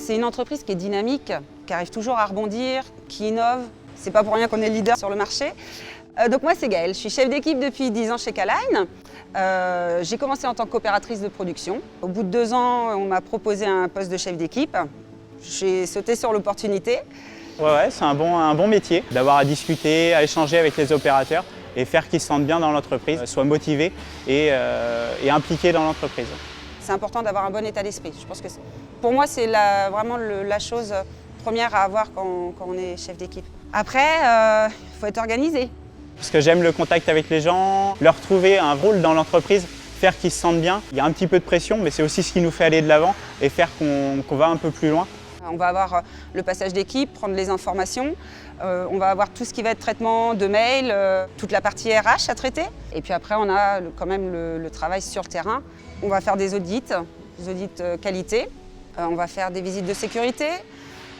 C'est une entreprise qui est dynamique, qui arrive toujours à rebondir, qui innove. C'est pas pour rien qu'on est leader sur le marché. Donc moi c'est Gaëlle, je suis chef d'équipe depuis 10 ans chez K-Line. J'ai commencé en tant qu'opératrice de production. Au bout de 2 ans, on m'a proposé un poste de chef d'équipe. J'ai sauté sur l'opportunité. Ouais, c'est un bon métier d'avoir à discuter, à échanger avec les opérateurs et faire qu'ils se sentent bien dans l'entreprise, soient motivés et impliqués dans l'entreprise. C'est important d'avoir un bon état d'esprit. Je pense que pour moi, c'est vraiment la chose première à avoir quand on est chef d'équipe. Après, il faut être organisé. Parce que j'aime le contact avec les gens, leur trouver un rôle dans l'entreprise, faire qu'ils se sentent bien. Il y a un petit peu de pression, mais c'est aussi ce qui nous fait aller de l'avant et faire qu'on va un peu plus loin. On va avoir le passage d'équipe, prendre les informations. On va avoir tout ce qui va être traitement de mail, toute la partie RH à traiter. Et puis après, on a quand même le travail sur le terrain. On va faire des audits qualité. On va faire des visites de sécurité.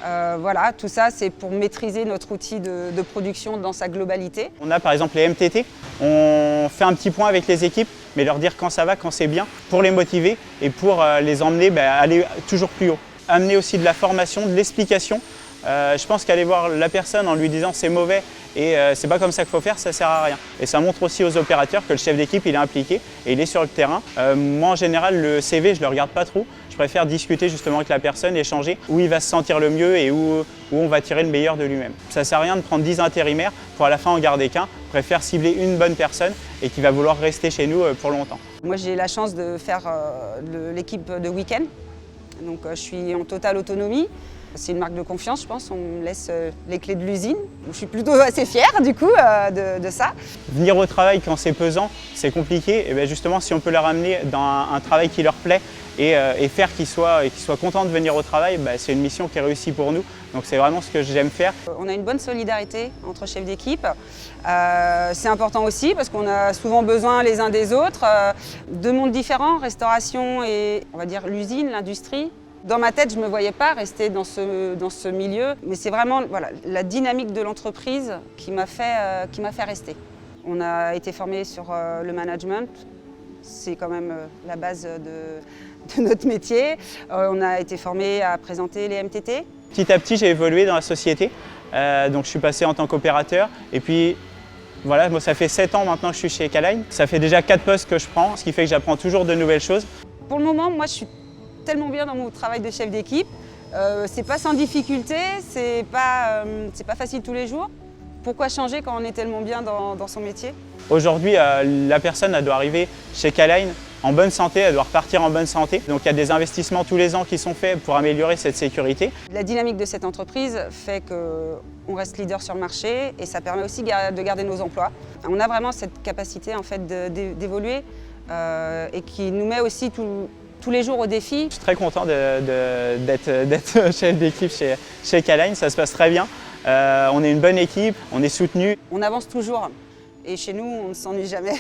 Voilà, tout ça, c'est pour maîtriser notre outil de production dans sa globalité. On a par exemple les MTT. On fait un petit point avec les équipes, mais leur dire quand ça va, quand c'est bien, pour les motiver et pour les emmener à aller toujours plus haut. Amener aussi de la formation, de l'explication. Je pense qu'aller voir la personne en lui disant c'est mauvais et c'est pas comme ça qu'il faut faire, ça sert à rien. Et ça montre aussi aux opérateurs que le chef d'équipe il est impliqué et il est sur le terrain. Moi en général le CV je le regarde pas trop. Je préfère discuter justement avec la personne, échanger où il va se sentir le mieux et où on va tirer le meilleur de lui-même. Ça sert à rien de prendre 10 intérimaires pour à la fin en garder qu'un. Je préfère cibler une bonne personne et qui va vouloir rester chez nous pour longtemps. Moi j'ai la chance de faire l'équipe de week-end. Donc je suis en totale autonomie. C'est une marque de confiance, je pense. On me laisse les clés de l'usine. Je suis plutôt assez fière du coup de ça. Venir au travail quand c'est pesant, c'est compliqué. Et bien justement, si on peut leur amener dans un travail qui leur plaît et faire qu'ils soient contents de venir au travail, c'est une mission qui est réussie pour nous. Donc c'est vraiment ce que j'aime faire. On a une bonne solidarité entre chefs d'équipe. C'est important aussi parce qu'on a souvent besoin les uns des autres. Deux mondes différents, restauration et on va dire l'usine, l'industrie. Dans ma tête, je ne me voyais pas rester dans ce milieu, mais c'est vraiment la dynamique de l'entreprise qui m'a fait rester. On a été formé sur le management, c'est quand même la base de notre métier. On a été formé à présenter les MTT. Petit à petit, j'ai évolué dans la société, donc je suis passé en tant qu'opérateur et puis voilà, moi, ça fait 7 ans maintenant que je suis chez K-Line. Ça fait déjà 4 postes que je prends, ce qui fait que j'apprends toujours de nouvelles choses. Pour le moment, moi je suis tellement bien dans mon travail de chef d'équipe. C'est pas sans difficulté, c'est pas facile tous les jours. Pourquoi changer quand on est tellement bien dans son métier? Aujourd'hui, la personne elle doit arriver chez K-Line en bonne santé, elle doit repartir en bonne santé. Donc il y a des investissements tous les ans qui sont faits pour améliorer cette sécurité. La dynamique de cette entreprise fait qu'on reste leader sur le marché et ça permet aussi de garder nos emplois. On a vraiment cette capacité en fait, d'évoluer et qui nous met aussi tous les jours au défi. Je suis très content d'être chef d'équipe chez K-Line, ça se passe très bien. On est une bonne équipe, on est soutenu. On avance toujours et chez nous, on ne s'ennuie jamais.